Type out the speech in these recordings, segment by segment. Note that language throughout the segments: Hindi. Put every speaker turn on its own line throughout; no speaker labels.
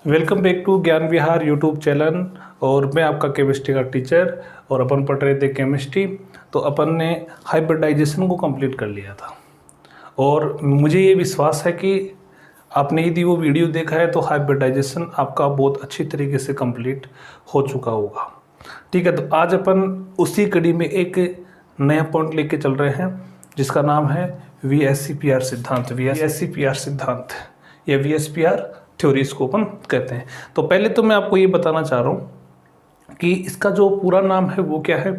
वेलकम बैक टू ज्ञान विहार यूट्यूब चैनल। और मैं आपका केमिस्ट्री का टीचर और अपन पढ़ रहे थे केमिस्ट्री। तो अपन ने हाइब्रिडाइजेशन को कंप्लीट कर लिया था और मुझे ये विश्वास है कि आपने यदि वो वीडियो देखा है तो हाइब्रिडाइजेशन आपका बहुत अच्छी तरीके से कंप्लीट हो चुका होगा। ठीक है, तो आज अपन उसी कड़ी में एक नया पॉइंट लेके चल रहे हैं जिसका नाम है VSCPR सिद्धांत। VSCPR सिद्धांत या VSPR थ्योरी इसको अपन कहते हैं। तो पहले तो मैं आपको ये बताना चाह रहा हूँ कि इसका जो पूरा नाम है वो क्या है,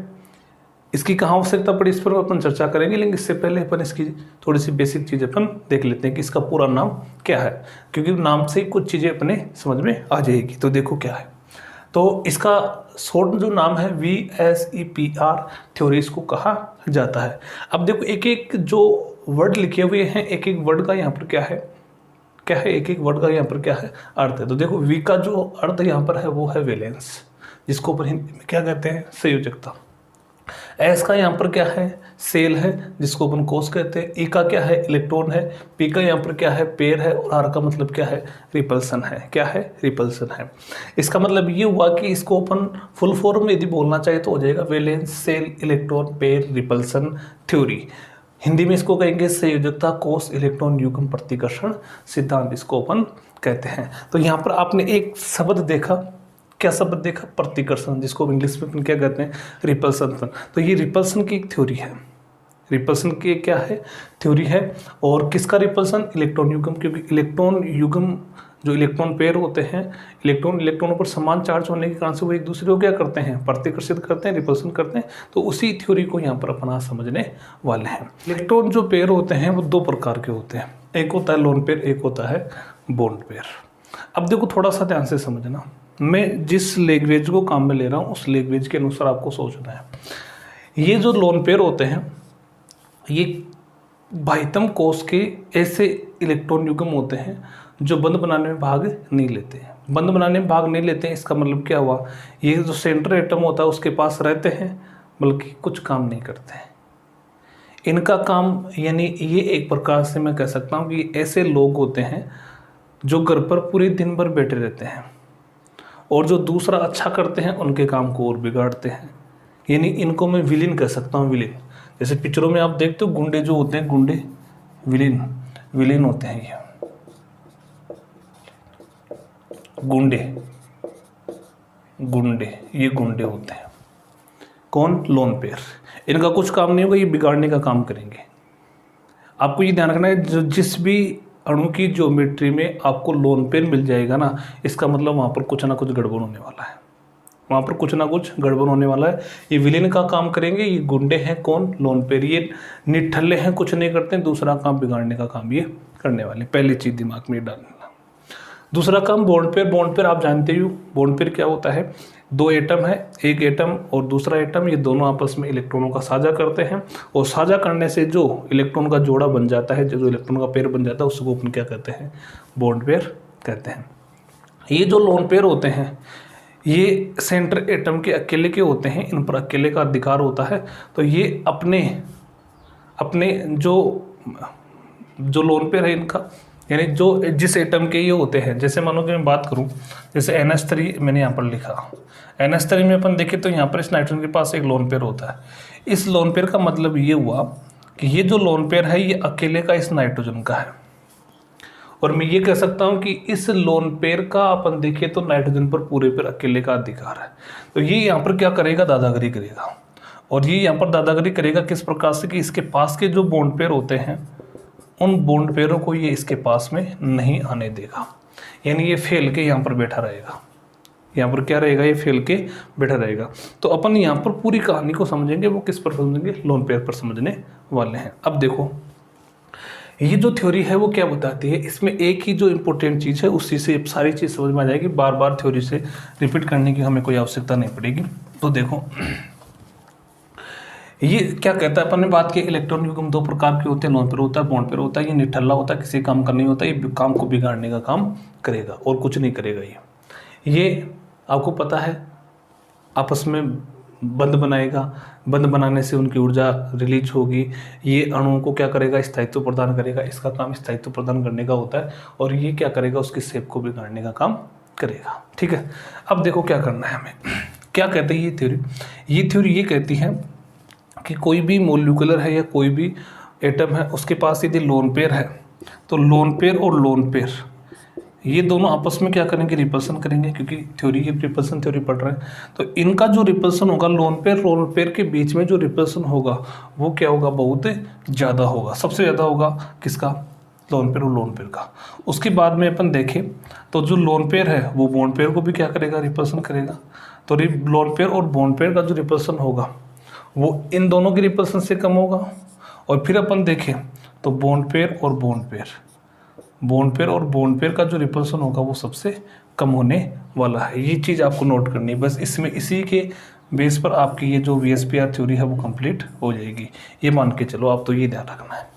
इसकी कहाँ आवश्यकता पड़ी, इस पर अपन चर्चा करेंगे। लेकिन इससे पहले अपन इसकी थोड़ी सी बेसिक चीज़ अपन देख लेते हैं कि इसका पूरा नाम क्या है, क्योंकि नाम से ही कुछ चीज़ें अपने समझ में आ जाएगी। तो देखो क्या है, तो इसका शॉर्ट जो नाम है VSEPR थ्योरी इसको कहा जाता है। अब देखो एक एक जो वर्ड लिखे हुए हैं, एक एक वर्ड का यहाँ पर क्या है एक एक वर्ड का यहाँ पर क्या है अर्थ है। तो देखो V का जो अर्थ यहाँ पर है वो है वैलेंस, जिसको अपन हिंदी में क्या कहते हैं, संयोजकता। S का यहाँ पर क्या है, सेल है, जिसको अपन कोष कहते हैं। E का क्या है, इलेक्ट्रॉन है। P का यहाँ पर क्या है, पेयर है। और R का मतलब क्या है, रिपल्सन है। क्या है, रिपल्सन है। इसका मतलब ये हुआ कि इसको अपन फुल फॉर्म में यदि बोलना चाहे तो हो जाएगा valence, shell, electron, pair, repulsion theory. Hindi में इसको कहेंगे संयोजकता, कोष, इलेक्ट्रॉन युग्म प्रतिकर्षण सिद्धांत इसको अपन कहते हैं। तो यहाँ पर आपने एक शब्द देखा, क्या शब्द देखा, प्रतिकर्षण, जिसको इंग्लिश में अपन क्या कहते हैं, रिपल्सन। तो ये रिपल्सन की एक थ्योरी है। रिपल्सन की क्या है, थ्योरी है। और किसका रिपल्सन, इलेक्ट्रॉन युग्म, क्योंकि इलेक्ट्रॉन युग्म जो इलेक्ट्रॉन पेयर होते हैं, इलेक्ट्रॉनों पर समान चार्ज होने के कारण से वो एक दूसरे को क्या करते हैं, प्रतिकर्षित करते हैं, रिपल्सन करते हैं। तो उसी थ्योरी को यहाँ पर अपन आज समझने वाले हैं। इलेक्ट्रॉन जो पेयर होते हैं वो दो प्रकार के होते हैं, एक होता है लोन पेयर, एक होता है बॉन्ड पेयर। अब देखो थोड़ा सा ध्यान से समझना, मैं जिस लैंग्वेज को काम में ले रहा हूँ उस लैंग्वेज के अनुसार आपको सोचना है। ये जो लोन पेयर होते हैं ये बाह्यतम कोष के ऐसे इलेक्ट्रॉन युग्म होते हैं जो बंध बनाने में भाग नहीं लेते हैं। बंध बनाने में भाग नहीं लेते हैं, इसका मतलब क्या हुआ, ये जो सेंटर एटम होता है उसके पास रहते हैं बल्कि कुछ काम नहीं करते हैं। इनका काम यानी ये एक प्रकार से मैं कह सकता हूँ कि ऐसे लोग होते हैं जो घर पर पूरे दिन भर बैठे रहते हैं और जो दूसरा अच्छा करते हैं उनके काम को और बिगाड़ते हैं। यानी इनको मैं विलेन कह सकता हूँ, विलेन। जैसे पिक्चरों में आप देखते हो गुंडे जो होते हैं, गुंडे विलेन होते हैं। ये ये गुंडे होते हैं। कौन, लोन पेयर। इनका कुछ काम नहीं होगा, ये बिगाड़ने का काम करेंगे। आपको ये ध्यान रखना है, जो जिस भी अणु की ज्योमेट्री में आपको लोन पेयर मिल जाएगा ना, इसका मतलब वहाँ पर कुछ ना कुछ गड़बड़ होने वाला है, वहाँ पर कुछ ना कुछ गड़बड़ होने वाला है। ये विलेन का काम करेंगे, ये गुंडे हैं कौन, लोन पेयर। ये निठल्ले हैं, कुछ नहीं करते हैं, दूसरा काम बिगाड़ने का काम ये करने वाले। पहली चीज़ दिमाग में डालना। दूसरा काम बॉन्ड पेयर। बॉन्ड पेयर आप जानते हो, बॉन्ड पेयर क्या होता है, दो एटम है, एक एटम और दूसरा एटम, ये दोनों आपस में इलेक्ट्रॉनों का साझा करते हैं और साझा करने से जो इलेक्ट्रॉन का जोड़ा बन जाता है, जो इलेक्ट्रॉन का पेयर बन जाता है, उसको अपन क्या कहते हैं, बॉन्ड पेयर कहते हैं। ये जो लोन पेयर होते हैं ये सेंटर एटम के अकेले के होते हैं, इन पर अकेले का अधिकार होता है। तो ये अपने जो लोन पेयर है इनका, यानी जो जिस एटम के ये होते हैं, जैसे मानो कि मैं बात करूं, जैसे NH3 मैंने यहाँ पर लिखा, NH3 में अपन देखें तो यहाँ पर इस नाइट्रोजन के पास एक लोन पेयर होता है। इस लोन पेयर का मतलब ये हुआ कि ये जो लोन पेयर है ये अकेले का इस नाइट्रोजन का है। और मैं ये कह सकता हूँ कि इस लोन पेयर का अपन देखें तो नाइट्रोजन पर पूरे पर अकेले का अधिकार है। तो ये यहाँ पर क्या करेगा, दादागिरी करेगा। और ये यहाँ पर दादागिरी करेगा किस प्रकार से, कि इसके पास के जो बॉन्ड पेयर होते हैं उन बॉन्ड पेयरों को ये इसके पास में नहीं आने देगा। यानी ये फेल के यहाँ पर बैठा रहेगा। यहाँ पर क्या रहेगा, ये फेल के बैठा रहेगा। तो अपन यहाँ पर पूरी कहानी को समझेंगे, वो किस पर समझेंगे, लोन पेयर पर समझने वाले हैं। अब देखो ये जो थ्योरी है वो क्या बताती है, इसमें एक ही जो इम्पोर्टेंट चीज़ है उसी से सारी चीज़ समझ में आ जाएगी। बार बार थ्योरी से रिपीट करने की हमें कोई आवश्यकता नहीं पड़ेगी। तो देखो ये क्या कहता है, अपन ने बात की इलेक्ट्रॉन युग्म दो प्रकार के होते हैं, लोन पेयर होता है, बॉन्ड पेयर होता है। ये निठल्ला होता है, किसी काम का नहीं होता, ये काम को बिगाड़ने का काम करेगा और कुछ नहीं करेगा। ये आपको पता है आपस में बंध बनाएगा, बंध बनाने से उनकी ऊर्जा रिलीज होगी, ये अणुओं को क्या करेगा, स्थायित्व प्रदान करेगा। इसका काम स्थायित्व प्रदान करने का होता है और ये क्या करेगा, उसकी शेप को बिगाड़ने का काम करेगा। ठीक है, अब देखो क्या करना है हमें। क्या कहते हैं ये थ्योरी ये कहती है कि कोई भी मॉलिक्यूलर है या कोई भी एटम है, उसके पास यदि लोन पेयर है तो लोन पेयर और लोन पेयर ये दोनों आपस में क्या करेंगे, रिपल्सन करेंगे, क्योंकि थ्योरी ये रिपल्सन थ्योरी पढ़ रहे हैं। तो इनका जो रिपल्सन होगा लोन पेयर के बीच में जो रिपल्सन होगा वो क्या होगा, बहुत ज़्यादा होगा। सबसे ज़्यादा होगा किसका, लोन पेयर और लोन पेयर का। उसके बाद में अपन देखें तो जो लोन पेयर है वो बॉन्ड पेयर को भी क्या करेगा, रिपल्सन करेगा। तो लोन पेयर और बॉन्ड पेयर का जो रिपल्सन होगा वो इन दोनों के रिपल्सन से कम होगा। और फिर अपन देखें तो बॉन्ड पेयर और बॉन्ड पेयर का जो रिपल्सन होगा वो सबसे कम होने वाला है। ये चीज़ आपको नोट करनी है बस। इसमें इसी के बेस पर आपकी ये जो VSPR थ्योरी है वो कंप्लीट हो जाएगी, ये मान के चलो आप। तो ये ध्यान रखना है,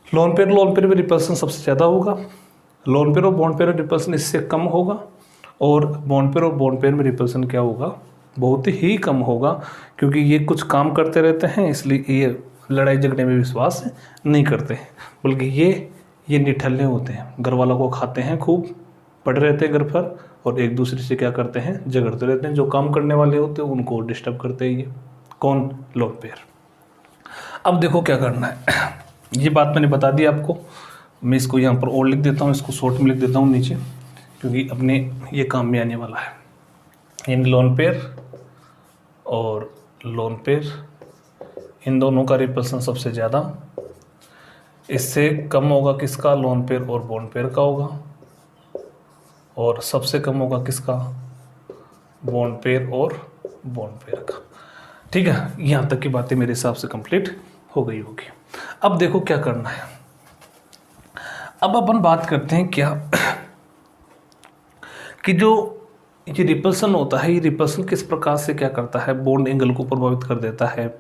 लोन पेयर में रिपल्सन सबसे ज़्यादा होगा, लोन पेयर और बॉन्ड पेयर में रिपल्सन इससे कम होगा, और बॉन्ड पेयर में रिपल्सन क्या होगा, बहुत ही कम होगा, क्योंकि ये कुछ काम करते रहते हैं इसलिए ये लड़ाई झगड़े में विश्वास नहीं करते हैं, बल्कि ये निठल्ले होते हैं, घर वालों को खाते हैं, खूब पड़े रहते हैं घर पर, और एक दूसरे से क्या करते हैं, झगड़ते रहते हैं। जो काम करने वाले होते हैं उनको डिस्टर्ब करते हैं। ये कौन, लोन पेयर। अब देखो क्या करना है, ये बात मैंने बता दी आपको। मैं इसको यहाँ पर और लिख देता हूँ, इसको शॉर्ट में लिख देता हूँ नीचे, क्योंकि अपने ये काम में आने वाला है। इन लोन पेयर और लोन पेयर इन दोनों का रिपल्सन सबसे ज़्यादा, इससे कम होगा किसका, लोन पेयर और बॉन्ड पेयर का होगा, और सबसे कम होगा किसका, बॉन्ड पेयर और बॉन्ड पेयर का। ठीक है, यहाँ तक की बातें मेरे हिसाब से कंप्लीट हो गई होगी। अब देखो क्या करना है। अब अपन बात करते हैं क्या कि जो ये रिपल्सन होता है, ये रिपल्सन किस प्रकार से क्या करता है, बॉन्ड एंगल को प्रभावित कर देता है।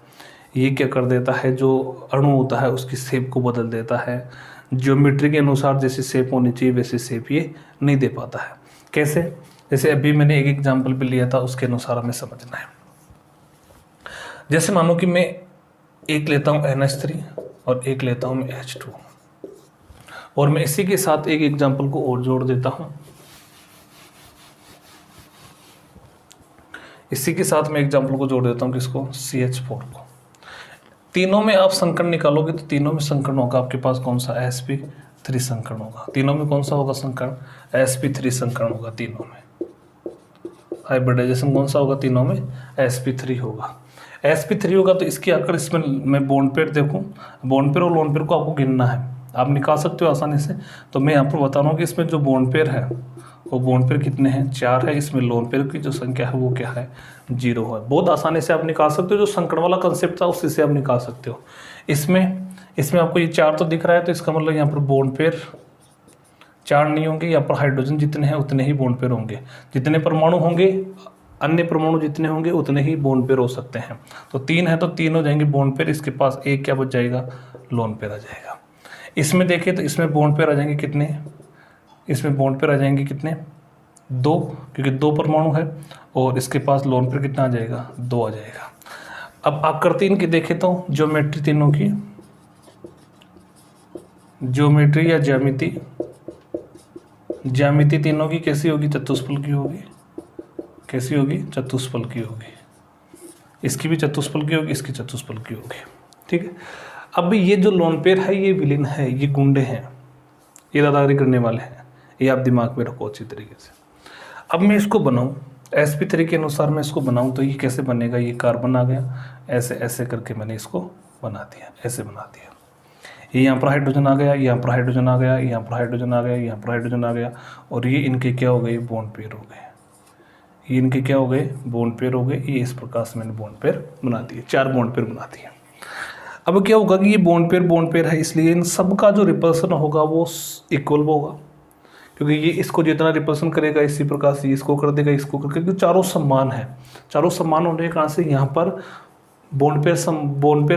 ये क्या कर देता है, जो अणु होता है उसकी शेप को बदल देता है। ज्योमेट्री के अनुसार जैसी शेप होनी चाहिए वैसी शेप ये नहीं दे पाता है। कैसे, जैसे अभी मैंने एक एग्जांपल भी लिया था, उसके अनुसार हमें समझना है। जैसे मानो कि मैं एक लेता हूँ NH3 और एक लेता हूँ मैं H2, और मैं इसी के साथ एक एग्जांपल को और जोड़ देता हूँ। इसी के साथ मैं एग्जांपल को जोड़ देता हूँ किसको, CH4 को। तीनों में आप संकरण निकालोगे तो तीनों में संकरण होगा आपके पास कौन सा, sp3 संकरण होगा। तीनों में कौन सा होगा संकरण, sp3 संकरण होगा तीनों में। हाइब्रिडाइजेशन कौन सा होगा, तीनों में sp3 होगा। sp3 होगा तो इसकी आकर इसमें मैं बॉन्ड पेयर देखूँ, बॉन्ड पेयर और लोन पेयर को आपको गिनना है, आप निकाल सकते हो आसानी से। तो मैं यहाँ पर बता रहा हूँ कि इसमें जो बॉन्ड पेयर है वो बॉन्ड पेयर कितने हैं, 4 है। इसमें लोन पेयर की जो संख्या है वो क्या है, 0 है। बहुत आसानी से आप निकाल सकते हो, जो संकरण वाला कंसेप्ट था उसी से आप निकाल सकते हो। इसमें आपको ये 4 तो दिख रहा है, तो इसका मतलब यहाँ पर बॉन्ड पेयर 4 नहीं होंगे, यहाँ पर हाइड्रोजन जितने हैं उतने ही बॉन्ड पेयर होंगे। जितने परमाणु होंगे, अन्य परमाणु जितने होंगे उतने ही बॉन्ड पेयर हो सकते हैं। तो 3 है तो 3 हो जाएंगे बॉन्ड पेयर, इसके पास एक क्या बच जाएगा, लोन पेयर आ जाएगा। इसमें देखें तो इसमें बॉन्ड पेयर आ जाएंगे कितने, इसमें बॉन्ड पेयर आ जाएंगे कितने, 2, क्योंकि 2 परमाणु है, और इसके पास लोन पेयर कितना आ जाएगा, 2 आ जाएगा। अब आकृति इनकी देखें तो ज्योमेट्री तीनों की, ज्योमेट्री या ज्यामिति तीनों की कैसी होगी, चतुष्फल की होगी। कैसी होगी, चतुष्फल की होगी। इसकी भी चतुष्फल की होगी, इसकी चतुष्फल की होगी। ठीक है, अब ये जो लोन पेयर है ये विलीन है, ये गुंडे हैं, ये दादागिरी करने वाले हैं, ये आप दिमाग में रखो अच्छी तरीके से। अब मैं इसको बनाऊं sp3 के अनुसार, मैं इसको बनाऊं तो ये कैसे बनेगा, ये कार्बन आ गया, ऐसे ऐसे करके मैंने इसको बना दिया, ऐसे बना दिया। ये यहाँ पर हाइड्रोजन आ गया, यहाँ पर हाइड्रोजन आ गया, यहाँ पर हाइड्रोजन आ गया, यहाँ पर हाइड्रोजन आ गया, और ये इनके क्या हो गए, बॉन्ड पेयर हो गए। ये इनके क्या हो गए, बॉन्ड पेयर हो गए। ये इस प्रकार से मैंने बॉन्ड पेयर बना दिए, 4 बॉन्ड पेयर बना दिए। अब क्या होगा कि ये बॉन्ड पेयर है, इसलिए इन सब का जो रिपल्सन होगा वो इक्वल होगा, क्योंकि ये इसको जितना रिपल्सन करेगा इसी प्रकार से इसको कर देगा, इसको कर, क्योंकि चारों समान है। चारों समान होने के कारण से यहाँ पर बॉन्ड पेयर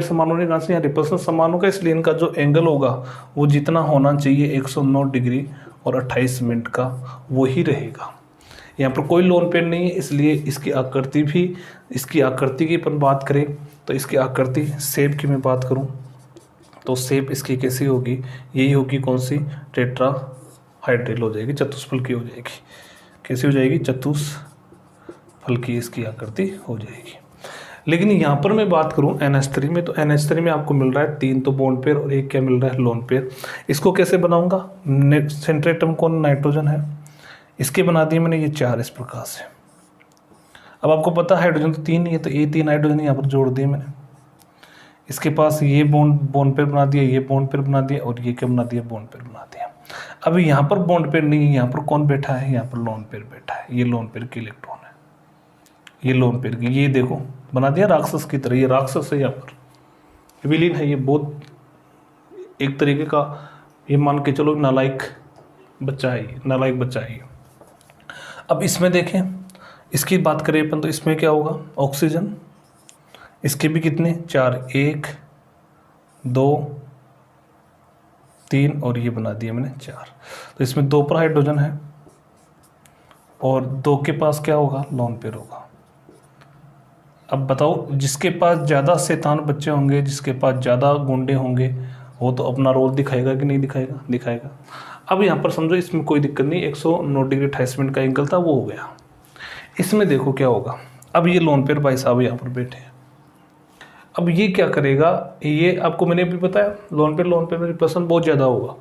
समान होने के कारण से यहाँ रिपल्सन समान होगा, इसलिए इनका जो एंगल होगा वो जितना होना चाहिए 109 डिग्री और 28 मिनट का वही रहेगा। यहाँ पर कोई लोन पेयर नहीं है, इसलिए इसकी आकृति की अपन बात करें तो इसकी आकृति शेप की मैं बात करूँ तो शेप इसकी कैसी होगी, यही होगी कौन सी, हाइड्रेल हो जाएगी, चतुष्फलकी हो जाएगी। कैसी हो जाएगी? चतुष्फलकी इसकी आकृति हो जाएगी। लेकिन यहाँ पर मैं बात करूँ NH3 में, तो NH3 में आपको मिल रहा है 3 तो बॉन्ड पेयर और 1 क्या मिल रहा है? Lone pair. इसको कैसे बनाऊंगा? सेंट्रेटम कौन? नाइट्रोजन है, इसके बना दिए मैंने ये 4 इस प्रकार से। अब आपको पता है हाइड्रोजन तो 3 ही है, तो ये 3 हाइड्रोजन यहाँ पर जोड़ दिए मैंने। इसके पास ये बॉन्ड पेयर बना दिया, ये बॉन्ड पेयर बना दिया, और ये क्या बना दिया? बॉन्ड पेयर बना दिया। अब यहाँ पर बॉन्ड पेयर नहीं है, यहाँ पर कौन बैठा है? यहाँ पर लोन पेयर बैठा है। ये लोन पेयर की इलेक्ट्रॉन है, ये लोन पेयर की। ये देखो बना दिया राक्षस की तरह, ये राक्षस है, यहाँ पर विलीन है। ये बहुत एक तरीके का, ये मान के चलो नालायक बच्चा है, ये नालायक बच्चा है ये। अब इसमें देखें, इसकी बात करें अपन, तो इसमें क्या होगा? ऑक्सीजन, इसके भी कितने? 4, 1 2 3, और ये बना दिया मैंने 4। तो इसमें 2 पर हाइड्रोजन है और 2 के पास क्या होगा? लोन पेयर होगा। अब बताओ, जिसके पास ज़्यादा शैतान बच्चे होंगे, जिसके पास ज़्यादा गुंडे होंगे, वो तो अपना रोल दिखाएगा कि नहीं दिखाएगा? दिखाएगा। अब यहाँ पर समझो इसमें कोई दिक्कत नहीं, 109 डिग्री 28 मिनट का एंगल था, वो हो गया। इसमें देखो क्या होगा। अब ये लोन पेयर भाई साहब यहाँ पर बैठे हैं। अब ये क्या करेगा? ये आपको मैंने भी बताया, लोन पेयर में रिपल्सन बहुत ज़्यादा होगा,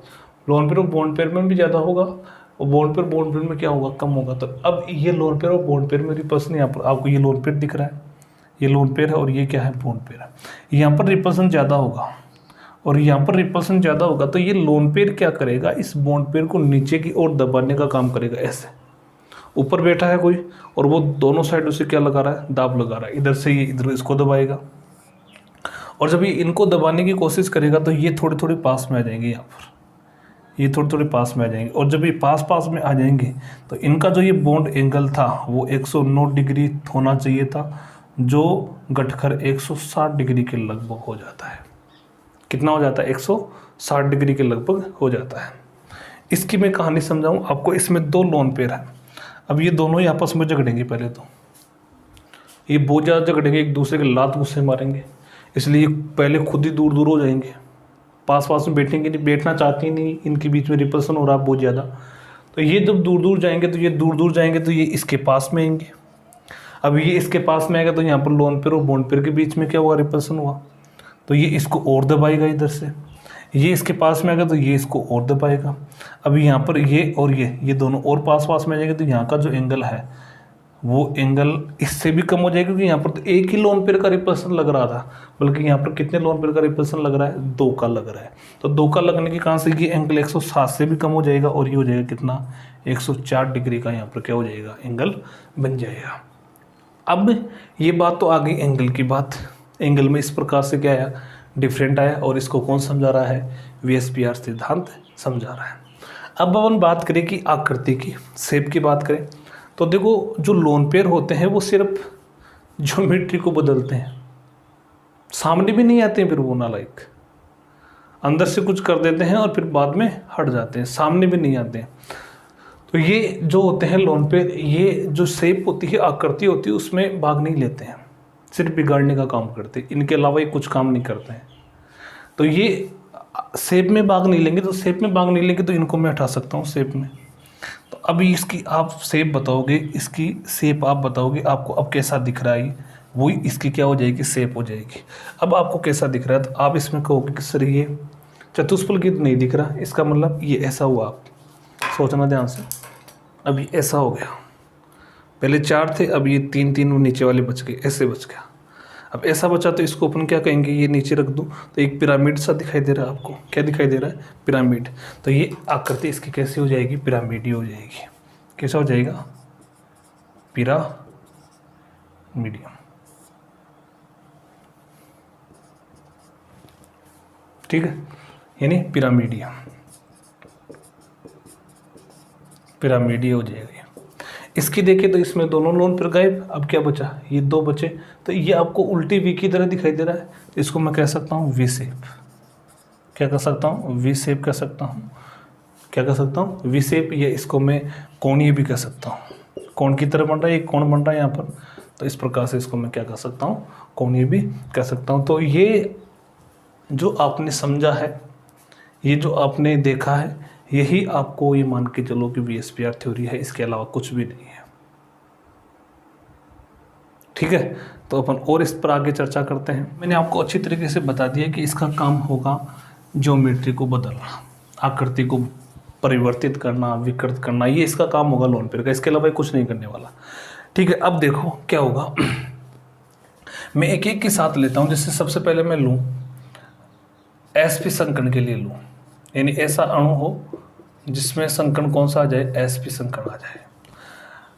लोन पेयर और बॉन्ड पेयर में भी ज़्यादा होगा, और बॉन्ड पेयर में क्या होगा? कम होगा। तो अब ये लोन पेयर और बॉन्ड पेयर में रिपल्सन, यहाँ पर आपको ये लोन पेयर दिख रहा है, ये लोन पेयर है, और ये क्या है? बॉन्ड पेयर है। यहाँ पर रिपल्सन ज़्यादा होगा और यहाँ पर रिपल्सन ज़्यादा होगा, तो ये लोन पेयर क्या करेगा? इस बॉन्ड पेयर को नीचे की ओर दबाने का काम करेगा। ऐसे ऊपर बैठा है कोई, और वो दोनों साइडों से क्या लगा रहा है? दाब लगा रहा है। इधर से ये इधर इसको दबाएगा, और जब ये इनको दबाने की कोशिश करेगा तो ये थोड़े थोड़े पास में आ जाएंगे। यहाँ पर ये थोड़े थोड़े पास में आ जाएंगे, और जब ये पास में आ जाएंगे तो इनका जो ये बॉन्ड एंगल था वो 109 डिग्री होना चाहिए था, जो घटकर 160 डिग्री के लगभग हो जाता है। कितना हो जाता है? 160 डिग्री के लगभग हो जाता है। इसकी मैं कहानी समझाऊं आपको। इसमें 2 लोन पेयर है। अब ये दोनों ही आपस में झगड़ेंगे। पहले तो ये बहुत ज़्यादा झगड़ेंगे, एक दूसरे के लात गुस्से मारेंगे, इसलिए पहले खुद ही दूर दूर हो जाएंगे, पास में बैठेंगे नहीं, बैठना चाहती नहीं, इनके बीच में रिपल्सन हो रहा है बहुत ज़्यादा। तो ये जब दूर दूर जाएंगे तो ये दूर दूर जाएंगे तो ये इसके पास में आएंगे। अब ये इसके पास में आएगा तो यहाँ पर लोन पेयर और बॉन्ड पेयर के बीच में क्या हुआ? रिपल्सन हुआ, तो ये इसको और दबाएगा इधर से। ये इसके पास में आएगा तो ये इसको और दबाएगा। अब यहाँ पर ये और ये दोनों और पास में आ जाएंगे, तो यहाँ का जो एंगल है वो एंगल इससे भी कम हो जाएगा, क्योंकि यहाँ पर तो एक ही लोन पेयर का रिपल्सन लग रहा था, बल्कि यहाँ पर कितने लोन पेयर का रिपल्सन लग रहा है? 2 का लग रहा है। तो 2 का लगने के कारण से ये एंगल 160 से भी कम हो जाएगा, और ये हो जाएगा कितना? 104 डिग्री का यहाँ पर क्या हो जाएगा? एंगल बन जाएगा। अब ये बात तो आ गई एंगल की बात। एंगल में इस प्रकार से क्या आया? डिफरेंट आया, और इसको कौन समझा रहा है? VSPR सिद्धांत समझा रहा है। अब अपन बात करें कि आकृति की, शेप की बात करें, तो देखो जो लोन पेयर होते हैं वो सिर्फ ज्योमेट्री को बदलते हैं, सामने भी नहीं आते हैं, फिर वो नालायक अंदर से कुछ कर देते हैं और फिर बाद में हट जाते हैं, सामने भी नहीं आते हैं। तो ये जो होते हैं लोन पेयर, ये जो शेप होती है, आकृति होती है, उसमें भाग नहीं लेते हैं, सिर्फ बिगाड़ने का काम करते हैं, इनके अलावा ये कुछ काम नहीं करते हैं। तो ये शेप में भाग नहीं लेंगे, तो शेप में भाग नहीं लेंगे तो इनको मैं हटा सकता हूँ शेप में। तो अभी इसकी आप शेप बताओगे, इसकी शेप आप बताओगे, आपको अब कैसा दिख रहा है, वही इसकी क्या हो जाएगी? शेप हो जाएगी। अब आपको कैसा दिख रहा है, तो आप इसमें कहोगे कि सर ये चतुष्फलकी तो नहीं दिख रहा, इसका मतलब ये ऐसा हुआ। आप सोचना ध्यान से, अभी ऐसा हो गया, पहले 4 थे, अब ये 3 नीचे वाले बच गए, ऐसे बच गया। अब ऐसा बचा तो इसको अपन क्या कहेंगे? ये नीचे रख दूँ तो एक पिरामिड सा दिखाई दे रहा है आपको। क्या दिखाई दे रहा है? पिरामिड। तो ये आकृति इसकी कैसी हो जाएगी? पिरामिडी हो जाएगी। कैसा हो जाएगा? पिरामिडियम। ठीक है, यानी पिरामिडियम, पिरामिडी हो जाएगा। इसकी देखिए तो इसमें दोनों लोन पेयर गायब, अब क्या बचा? ये 2 बचे। तो ये आपको उल्टी वी की तरह दिखाई दे रहा है, तो इसको मैं कह सकता हूँ वी शेप। क्या कह सकता हूँ? वी शेप कह सकता हूँ। क्या कह सकता हूँ? V shape. या इसको मैं कोणीय भी कह सकता हूँ, कोण की तरह बन रहा है, एक कोण बन रहा है यहाँ पर, तो इस प्रकार से इसको मैं क्या कह सकता हूँ? कोणीय भी कह सकता हूँ। तो ये जो आपने समझा है, ये जो आपने देखा है, यही आपको ये मान के चलो कि VSPR थ्योरी है, इसके अलावा कुछ भी नहीं है। ठीक है, तो अपन और इस पर आगे चर्चा करते हैं। मैंने आपको अच्छी तरीके से बता दिया कि इसका काम होगा ज्योमेट्री को बदलना, आकृति को परिवर्तित करना, विकृत करना, ये इसका काम होगा लोन पेयर का। इसके अलावा कुछ नहीं करने वाला। ठीक है, अब देखो क्या होगा। मैं एक एक के साथ लेता हूँ। जैसे सबसे पहले मैं लूँ sp संकरण के लिए लूँ, यानी ऐसा अणु हो जिसमें संकरण कौन सा आ जाए, sp संकरण आ जाए।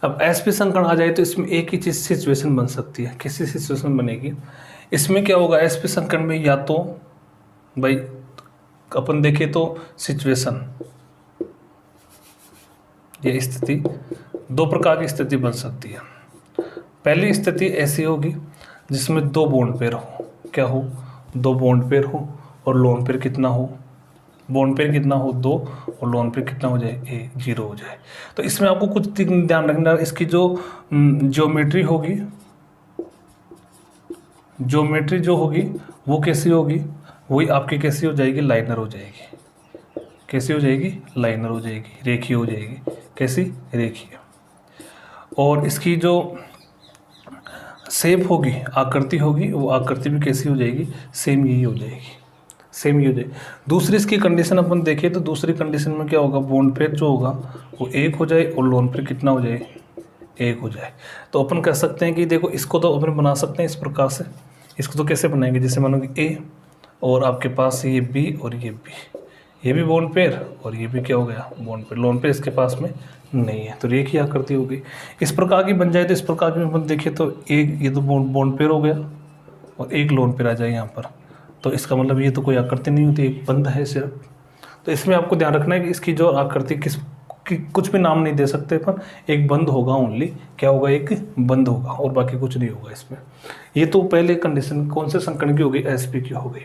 अब sp संकरण आ जाए तो इसमें एक ही चीज़ सिचुएशन बन सकती है। कैसी सिचुएशन बनेगी? इसमें क्या होगा, sp संकरण में या तो भाई अपन देखें तो सिचुएशन, ये स्थिति, दो प्रकार की स्थिति बन सकती है। पहली स्थिति ऐसी होगी जिसमें दो बॉन्ड पेयर हो। क्या हो? दो बॉन्ड पेयर हो और लोन पेयर कितना हो, बॉन्ड पेयर कितना हो 2 और लोन पेयर कितना हो जाए 0 हो जाए। तो इसमें आपको कुछ ध्यान रखना, इसकी जो ज्योमेट्री होगी, ज्योमेट्री जो होगी वो कैसी होगी, वही आपकी कैसी हो जाएगी, लाइनर हो जाएगी। कैसी हो जाएगी? लाइनर हो जाएगी, रेखीय हो जाएगी। कैसी? रेखीय। और इसकी जो शेप होगी, आकृति होगी, वो आकृति भी कैसी हो जाएगी, सेम यही हो जाएगी, सेम ही हो जाएगी। दूसरी इसकी कंडीशन अपन देखें तो दूसरी कंडीशन में क्या होगा, बॉन्ड पेयर जो होगा वो 1 हो जाए और लोन पेयर कितना हो जाए, 1 हो जाए। तो अपन कह सकते हैं कि देखो इसको तो अपन बना सकते हैं इस प्रकार से। इसको तो कैसे बनाएंगे, जैसे मानो कि A और आपके पास ये B और ये B, ये भी बॉन्ड पेयर और ये भी क्या हो गया, बॉन्ड पेयर। लोन पेयर इसके पास में नहीं है तो रेखीय आकृति होगी। इस प्रकार की बन जाए तो इस प्रकार की अपन देखें तो एक ये तो बॉन्ड पेयर हो गया और एक लोन पेयर आ जाए यहाँ पर, तो इसका मतलब ये तो कोई आकृति नहीं होती, एक बंध है सिर्फ। तो इसमें आपको ध्यान रखना है कि इसकी जो आकृति कुछ भी नाम नहीं दे सकते अपन, एक बंध होगा ओनली। क्या होगा, एक बंध होगा और बाकी कुछ नहीं होगा इसमें। ये तो पहले कंडीशन कौन से संकरण की हो गई, sp की हो गई।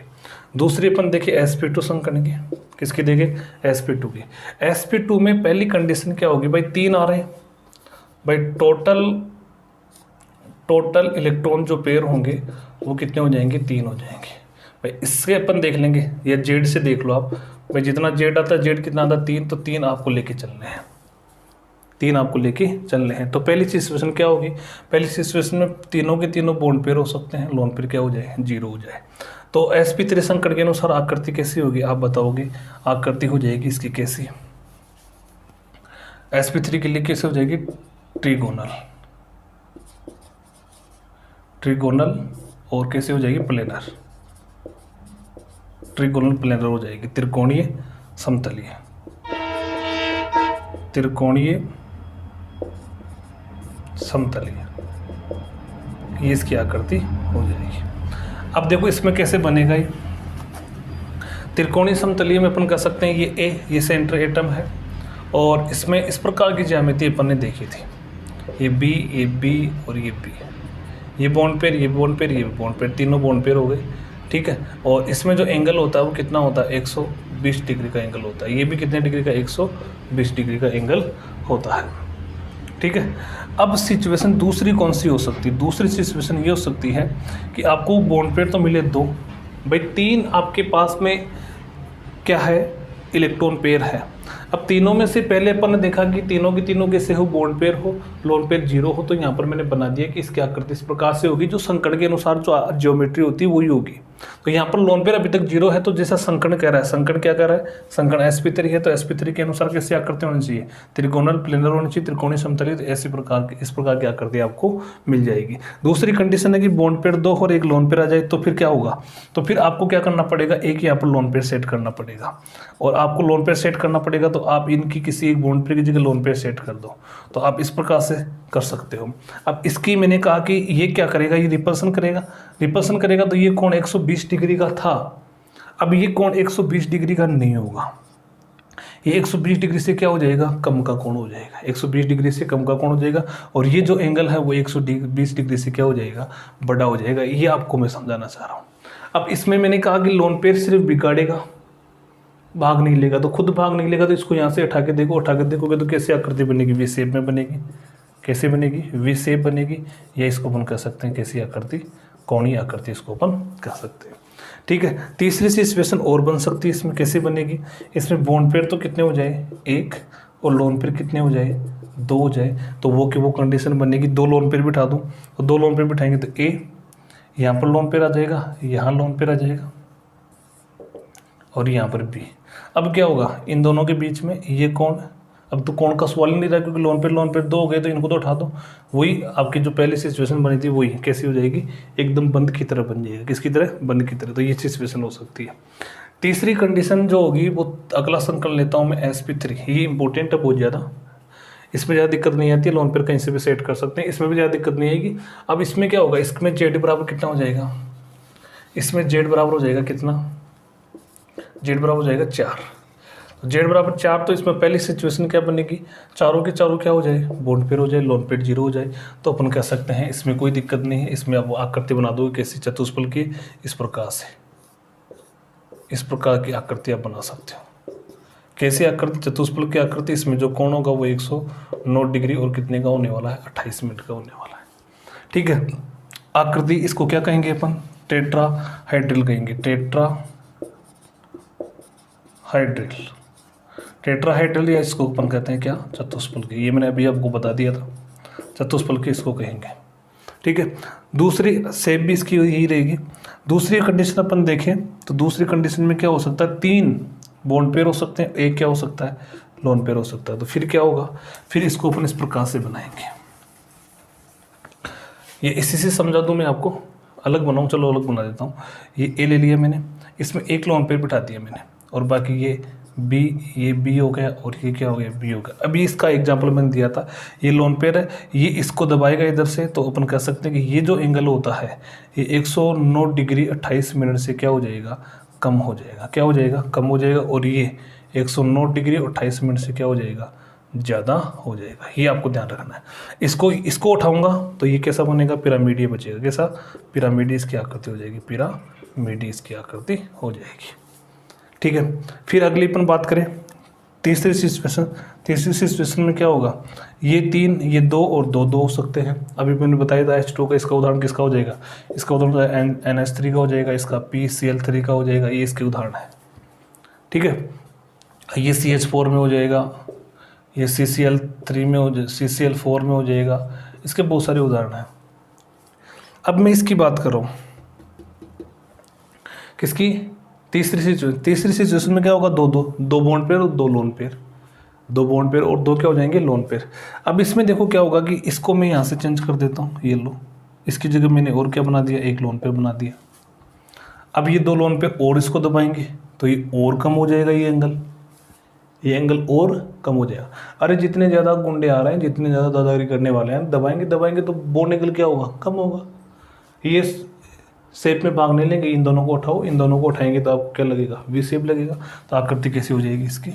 दूसरी अपन देखिए sp2 संकरण की, किसकी देखे, sp2 की। sp2 में पहली कंडीशन क्या होगी भाई, 3 आ रहे हैं भाई, टोटल इलेक्ट्रॉन जो पेयर होंगे वो कितने हो जाएंगे, 3 हो जाएंगे भाई। इससे अपन देख लेंगे, या जेड से देख लो आप भाई, जितना जेड आता है, जेड कितना आता है 3, तो 3 आपको लेके चलने हैं, 3 आपको लेके चलने हैं। तो पहली सिचुएशन क्या होगी, पहली सिचुएशन में तीनों के तीनों बॉन्ड पेयर हो सकते हैं, लोन पेयर क्या हो जाए, 0 हो जाए। तो sp3 संकरण के अनुसार आकृति कैसी होगी आप बताओगे, आकृति हो जाएगी इसकी कैसी, sp3 के लिए कैसे हो जाएगी, ट्रिगोनल और कैसे हो जाएगी, प्लेनर, ट्रिगोनल प्लेनर हो जाएगी, त्रिकोणीय समतलीय, त्रिकोणीय समतलीय, ये इसकी आकृति हो जाएगी। अब देखो इसमें कैसे बनेगा ये त्रिकोणीय समतलीय में अपन कह सकते हैं ये A, ये सेंटर एटम है और इसमें इस प्रकार की ज्यामिति अपन ने देखी थी, ये B, ये B और ये B, ये बॉन्ड पेयर, ये बॉन्ड पेयर, ये बॉन्ड पेयर, तीनों बॉन्ड पेयर हो गए। ठीक है, और इसमें जो एंगल होता है वो कितना होता है, 120 डिग्री का एंगल होता है। ये भी कितने डिग्री का, 120 डिग्री का एंगल होता है। ठीक है, अब सिचुएशन दूसरी कौन सी हो सकती है, दूसरी सिचुएशन ये हो सकती है कि आपको बॉन्ड पेयर तो मिले 2 भाई, 3 आपके पास में क्या है, इलेक्ट्रॉन पेयर है। अब तीनों में से पहले अपन ने देखा कि तीनों की तीनों कैसे हो, बॉन्ड पेयर हो, लोन पेयर 0 हो। तो यहाँ पर मैंने बना दिया कि इसकी आकृति इस प्रकार से होगी, जो संकरण के अनुसार जो ज्योमेट्री होती है वही होगी। तो यहाँ पर लोन पेयर अभी तक 0 है, तो जैसा संकरण कह रहा है, संकरण क्या कह रहा है, संकरण sp3 है, तो sp3 के अनुसार कैसी आकृति होनी चाहिए, त्रिकोणल प्लेनर होनी चाहिए, त्रिकोणीय समतलीय। तो ऐसी प्रकार की इस प्रकार की आकृति आपको मिल जाएगी। दूसरी कंडीशन है कि बॉन्ड पेयर 2 और एक लोन पेयर आ जाए, तो फिर क्या होगा, तो फिर आपको क्या करना पड़ेगा, एक यहाँ पर लोन पेयर सेट करना पड़ेगा, और आपको लोन पेयर सेट करना पड़ेगा तो आप इनकी किसी एक बॉन्ड पेयर की जगह लोन पेयर सेट कर दो, तो आप इस प्रकार से कर सकते हो। अब इसकी मैंने कहा कि ये क्या करेगा, ये रिपल्सन करेगा, रिपल्सन करेगा तो ये कोण 120 डिग्री का था, अब ये कोण 120 डिग्री का नहीं होगा, ये 120 डिग्री से क्या हो जाएगा, कम का कोण हो जाएगा, 120 डिग्री से कम का कोण हो जाएगा, और ये जो एंगल है वो 120 डिग्री से क्या हो जाएगा, बड़ा हो जाएगा। ये आपको मैं समझाना चाह रहा हूँ। अब इसमें मैंने कहा कि लोन पेयर सिर्फ बिगाड़ेगा, भाग नहीं लेगा, तो खुद भाग नहीं लेगा, तो इसको यहाँ से उठा के देखो, उठा के देखोगे तो कैसे आकृति बनेगी, वी शेप में बनेगी। कैसे बनेगी, वी शेप बनेगी, या इसको अपन कह सकते हैं कैसी आकृति, कोणीय आकृति इसको अपन कह सकते हैं। ठीक है। तीसरी सी सिचुएशन और बन सकती है, इसमें कैसे बनेगी, इसमें बॉन्ड पेयर तो कितने हो जाए, एक, और लोन पेयर कितने हो जाए, दो हो जाए। तो वो कंडीशन बनेगी, दो लोन पेयर बिठा दूँ, तो दो लोन पेयर बिठाएंगे तो ए, यहाँ पर लोन पेयर आ जाएगा, यहाँ लोन पेयर आ जाएगा, और यहाँ पर बी। अब क्या होगा, इन दोनों के बीच में ये कोण, अब तो कोण का सवाल ही नहीं रहा, क्योंकि लोन पेयर दो हो गए, तो इनको तो उठा दो। वही आपकी जो पहली सिचुएशन बनी थी वही कैसी हो जाएगी, एकदम बंद की तरह बन जाएगा। किसकी तरह, बंद की तरह। तो ये सिचुएशन हो सकती है। तीसरी कंडीशन जो होगी वो अगला संकलन लेता हूँ मैं SP3। ये इंपॉर्टेंट है बहुत ज़्यादा, इसमें ज़्यादा दिक्कत नहीं आती है, लोन पेयर कहीं से भी सेट कर सकते हैं, इसमें भी ज़्यादा दिक्कत नहीं आएगी। अब इसमें क्या होगा, इसमें जेड बराबर कितना हो जाएगा, इसमें जेड बराबर हो जाएगा कितना, जेड बराबर हो जाएगा 4। जेड बराबर 4, तो इसमें पहली सिचुएशन क्या बनेगी, चारों के चारों क्या हो जाए, बॉन्ड पेयर हो जाए, लोन पेयर 0 हो जाए। तो अपन कह सकते हैं इसमें कोई दिक्कत नहीं है। इसमें अब आकृति बना दो कैसी, चतुष्फल की, इस प्रकार से, इस प्रकार की आकृति आप बना सकते हो। कैसी आकृति, चतुष्फल की आकृति। इसमें जो कोण होगा वो 109 डिग्री और कितने का होने वाला है, 28 मिनट का होने वाला है। ठीक है। आकृति इसको क्या कहेंगे अपन, टेट्राहाइड्रल कहेंगे, टेट्राहाइड्रल, या इसको अपन कहते हैं क्या, चतुष्फल के। ये मैंने अभी आपको बता दिया था, चतुष्फल के इसको कहेंगे। ठीक है। दूसरी सेप भी इसकी यही रहेगी। दूसरी कंडीशन अपन देखें तो दूसरी कंडीशन में क्या हो सकता है, 3 बॉन्ड पेयर हो सकते हैं, एक क्या हो सकता है, लोन पेयर हो सकता है। तो फिर क्या होगा, फिर इसको अपन इस प्रकार से बनाएंगे। ये इसी से समझा दूँ मैं आपको, अलग बनाऊँ, चलो अलग बना देता हूँ। ये ए ले लिया मैंने, इसमें एक लोन पेयर बिठा दिया मैंने, और बाकी ये बी, ये बी हो गया, और ये क्या हो गया, बी हो गया। अभी इसका एग्जांपल मैंने दिया था, ये लोन पेयर है, ये इसको दबाएगा इधर से, तो अपन कह सकते हैं कि ये जो एंगल होता है ये 109 डिग्री 28 मिनट से क्या हो जाएगा, कम हो जाएगा। क्या हो जाएगा, कम हो जाएगा। और ये 109 डिग्री 28 मिनट से क्या हो जाएगा, ज़्यादा हो जाएगा। ये आपको ध्यान रखना है। इसको उठाऊंगा तो ये कैसा बनेगा, पिरामिडीय बचेगा। कैसा, पिरामिडीय इसकी आकृति हो जाएगी, पिरामिडीय इसकी आकृति हो जाएगी। ठीक है। फिर अगली अपन बात करें तीसरी सिचुएशन में क्या होगा, ये 3, ये 2 और 2 2 हो सकते हैं। अभी मैंने बताया था H2 का, इसका उदाहरण किसका हो जाएगा, इसका उदाहरण NH3 का हो जाएगा, इसका PCl3 का हो जाएगा। ये इसके उदाहरण है। ठीक है। ये CH4 में हो जाएगा, ये CCl3 में हो, CCl4 में हो जाएगा। इसके बहुत सारे उदाहरण हैं। अब मैं इसकी बात कर रहा हूँ, किसकी, तीसरी सिचुएशन में क्या होगा, दो बॉन्ड पेयर और 2 लोन पेयर, 2 बॉन्ड पेयर और 2 क्या हो जाएंगे, लोन पेयर। अब इसमें देखो क्या होगा कि इसको मैं यहाँ से चेंज कर देता हूँ, ये लो, इसकी जगह मैंने और क्या बना दिया, एक लोन पेयर बना दिया। अब ये 2 लोन पेयर और इसको दबाएंगे तो ये और कम हो जाएगा, ये एंगल और कम हो जाएगा। अरे जितने ज़्यादा गुंडे आ रहे हैं, जितने ज़्यादा दादागिरी करने वाले हैं, दबाएंगे तो बॉन्ड एंगल क्या होगा, कम होगा। ये शेप में भाग नहीं लेंगे, इन दोनों को उठाओ, इन दोनों को उठाएंगे तो आपको क्या लगेगा, वी शेप लगेगा। तो आकृति कैसी हो जाएगी इसकी,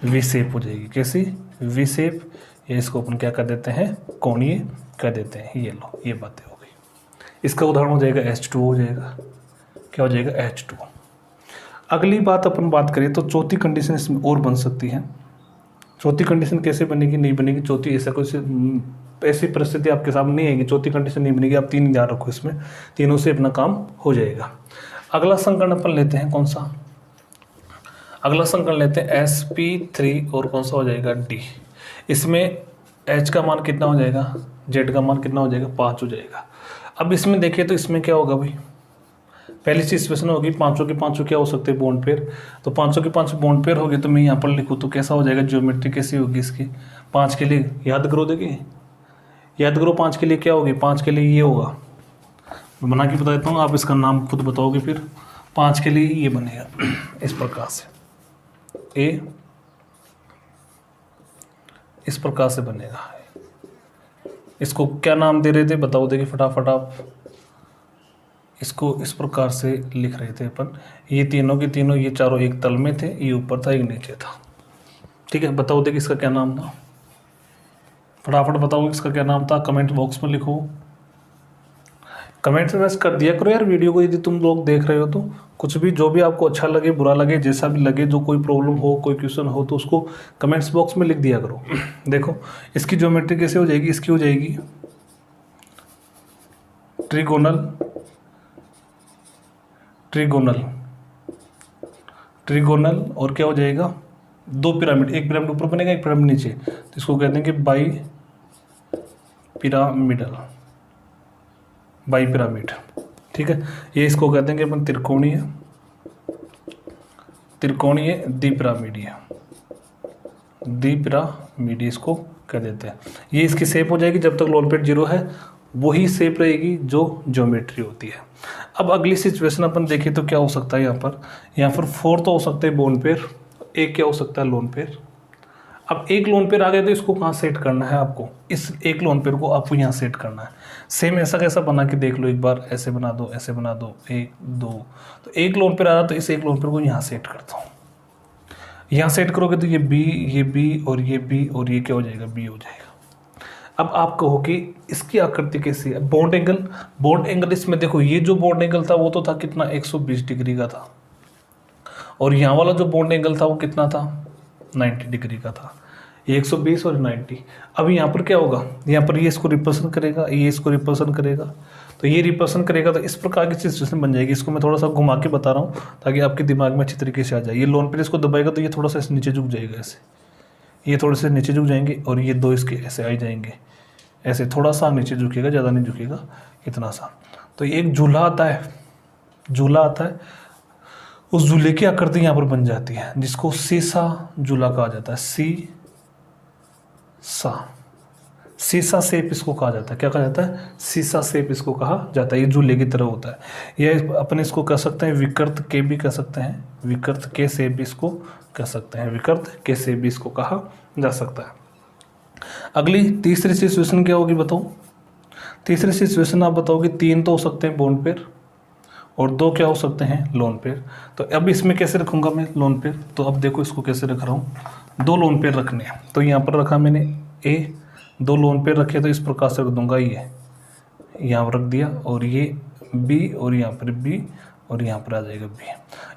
वी शेप हो जाएगी। कैसी, वी शेप। ये इसको अपन क्या कर देते हैं, कोणीय कर देते हैं। ये लो, ये बातें हो गई। इसका उदाहरण हो जाएगा H2 हो जाएगा। क्या हो जाएगा, H2। अगली बात अपन बात करें तो चौथी कंडीशन इसमें और बन सकती है। चौथी कंडीशन कैसे बनेगी, नहीं बनेगी चौथी, ऐसा कोई ऐसी परिस्थिति आपके सामने नहीं आएगी, चौथी कंडीशन नहीं बनेगी। आप 3 ध्यान रखो, इसमें तीनों से अपना काम हो जाएगा। अगला संकलन अपन लेते हैं, कौन सा, अगला संकलन लेते हैं SP3 और कौन सा हो जाएगा, D। इसमें H का मान कितना हो जाएगा, Z का मान कितना हो जाएगा, 5 हो जाएगा। अब इसमें देखें तो इसमें क्या होगा भाई, पहली सिचुएशन होगी, पांचों के पांचों क्या हो सकते हैं, बॉन्ड पेयर। तो पांचों के पांचों बॉन्ड पेयर हो गए, तो मैं यहाँ पर लिखूँ तो कैसा हो जाएगा, ज्योमेट्री कैसी होगी इसकी, 5 के लिए याद करो, देखिए याद करो, 5 के लिए क्या होगी, 5 के लिए ये होगा, मैं बना के बता देता हूँ, आप इसका नाम खुद बताओगे फिर। 5 के लिए ये बनेगा इस प्रकार से, ए इस प्रकार से बनेगा। इसको क्या नाम दे रहे थे बताओ, देखिए फटाफट आप। इसको इस प्रकार से लिख रहे थे अपन, ये तीनों के तीनों, ये चारों एक तल में थे, ये ऊपर था, एक नीचे था। ठीक है, बताओ देखिए इसका क्या नाम था, फटाफट बताओ इसका क्या नाम था, कमेंट बॉक्स में लिखो। कमेंट में कर दिया करो यार वीडियो को, यदि तुम लोग देख रहे हो तो। कुछ भी, जो भी आपको अच्छा लगे, बुरा लगे, जैसा भी लगे, जो कोई प्रॉब्लम हो, कोई क्वेश्चन हो, तो उसको कमेंट्स बॉक्स में लिख दिया करो। देखो इसकी ज्योमेट्री कैसे हो जाएगी, इसकी हो जाएगी ट्रिगोनल ट्रिगोनल, ट्रिगोनल और क्या हो जाएगा, दो पिरामिड, एक पिरामिड ऊपर बनेगा एक पिरामिड नीचे, तो इसको कहते हैं कि बाई पिरामिडल, बाई पिरामिड। ठीक है, ये इसको कहते हैं कि अपन त्रिकोणीय, त्रिकोणीय द्विपिरामिडीय, द्विपिरामिडीय इसको कह देते हैं। ये इसकी शेप हो जाएगी जब तक लोन पेड जीरो है, वही शेप रहेगी जो ज्योमेट्री होती है। अब अगली सिचुएशन अपन देखें तो क्या हो सकता है, यहाँ पर 4 तो हो सकते हैं बोन पेयर, एक क्या हो सकता है लोन पेयर। अब एक लोन पेयर आ गया तो इसको कहाँ सेट करना है आपको, इस एक लोन पेयर को आपको यहाँ सेट करना है। सेम ऐसा कैसा बना के देख लो एक बार, ऐसे बना दो, ऐसे बना दो, 1 2, तो एक लोन पेयर आ रहा तो इस एक लोन पेयर को यहाँ सेट करता हूँ। यहाँ सेट करोगे तो ये बी और ये बी और ये क्या हो जाएगा, बी हो जाएगा। अब आप कहो कि इसकी आकृति कैसी है, बॉन्ड एंगल, बॉन्ड एंगल इसमें देखो, ये जो बॉन्ड एंगल था वो तो था कितना, 120 डिग्री का था, और यहाँ वाला जो बॉन्ड एंगल था वो कितना था, 90 डिग्री का था। ये 120 और 90। अब यहाँ पर क्या होगा, यहाँ पर ये इसको रिप्रेजेंट करेगा, ये इसको रिप्रेजेंट करेगा, तो ये रिप्रेजेंट करेगा, तो इस प्रकार की सिचुएशन बन जाएगी। इसको मैं थोड़ा सा घुमा के बता रहा हूँ ताकि आपके दिमाग में अच्छी तरीके से आ जाए। ये लोन पेयर इसको दबाएगा तो ये थोड़ा सा नीचे झुक जाएगा, ऐसे ये थोड़े से नीचे झुक जाएंगे, और ये दो इसके ऐसे आ जाएंगे, ऐसे थोड़ा सा नीचे झुकेगा, ज़्यादा नहीं झुकेगा, इतना सा। तो ये एक झूला आता है, झूला आता है, उस झूले की आकृति यहाँ पर बन जाती है जिसको सीसा झूला कहा जाता है। सीसा शेप इसको कहा जाता है। क्या कहा जाता है, सीसा शेप इसको कहा जाता है। ये झूले की तरह होता है। यह अपन इसको कह सकते हैं विकृत के भी कह सकते हैं, विकृत के शेप भी इसको कह सकते हैं, विकृत के शेप भी इसको कहा जा सकता है। अगली तीसरी सिचुएशन क्या होगी बताओ। तीसरी सिचुएशन आप बताओ कि 3 तो हो सकते हैं बोन पेयर और 2 क्या हो सकते हैं लोन पेयर। तो अब इसमें कैसे रखूंगा मैं लोन पेयर, तो अब देखो इसको कैसे रख रहा हूँ। 2 लोन पेयर रखने हैं, तो यहाँ पर रखा मैंने ए, 2 लोन पेयर रखे तो इस प्रकार से रख दूंगा, ये यहाँ पर रख दिया, और ये बी और यहाँ पर बी और यहाँ पर आ जाएगा बी।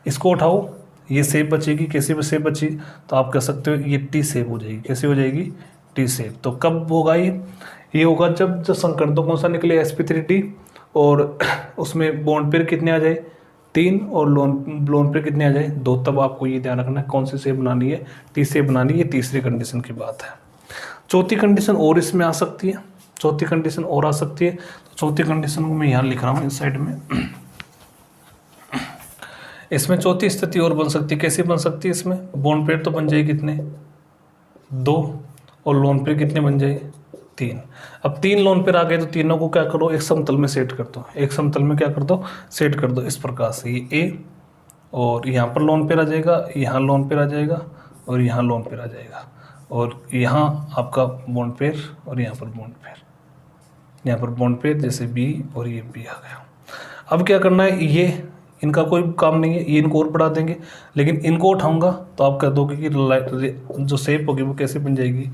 इसको उठाओ, ये शेप बचेगी, कैसे शेप बची, तो आप कह सकते हो ये टी शेप हो जाएगी। कैसे हो जाएगी, टी शेप। तो कब होगा ये होगा जब जो संकर्षण कौन सा निकले, sp3t, और उसमें बॉन्ड पेयर कितने आ जाए 3 और लोन पेयर कितने आ जाए 2। तब आपको ये ध्यान रखना है कौन सी शेप बनानी है, टी शेप बनानी है। ये तीसरी कंडीशन की बात है। चौथी कंडीशन और इसमें आ सकती है, चौथी कंडीशन और आ सकती है। तो चौथी कंडीशन को मैं यहाँ लिख रहा हूँ इस साइड में। इसमें चौथी स्थिति और बन सकती है। कैसी बन सकती है, इसमें बॉन्ड पेयर तो बन जाए कितने 2 और लोन पेयर कितने बन जाए 3। अब 3 लोन पेयर आ गए तो तीनों को क्या करो, एक समतल में सेट कर दो। एक समतल में क्या कर दो, सेट कर दो इस प्रकार से। ये ए और यहाँ पर लोन पेयर आ जाएगा, यहाँ लोन पेयर आ जाएगा और यहाँ लोन पेयर आ जाएगा, और यहाँ आपका बॉन्ड पेयर और यहाँ पर बॉन्ड पेयर, यहाँ पर बॉन्ड पेयर जैसे बी और ये बी आ गया। अब क्या करना है, ये इनका कोई काम नहीं है, ये इनको और बढ़ा देंगे, लेकिन इनको उठाऊंगा तो आप कह दोगे कि जो शेप होगी वो कैसे बन जाएगी,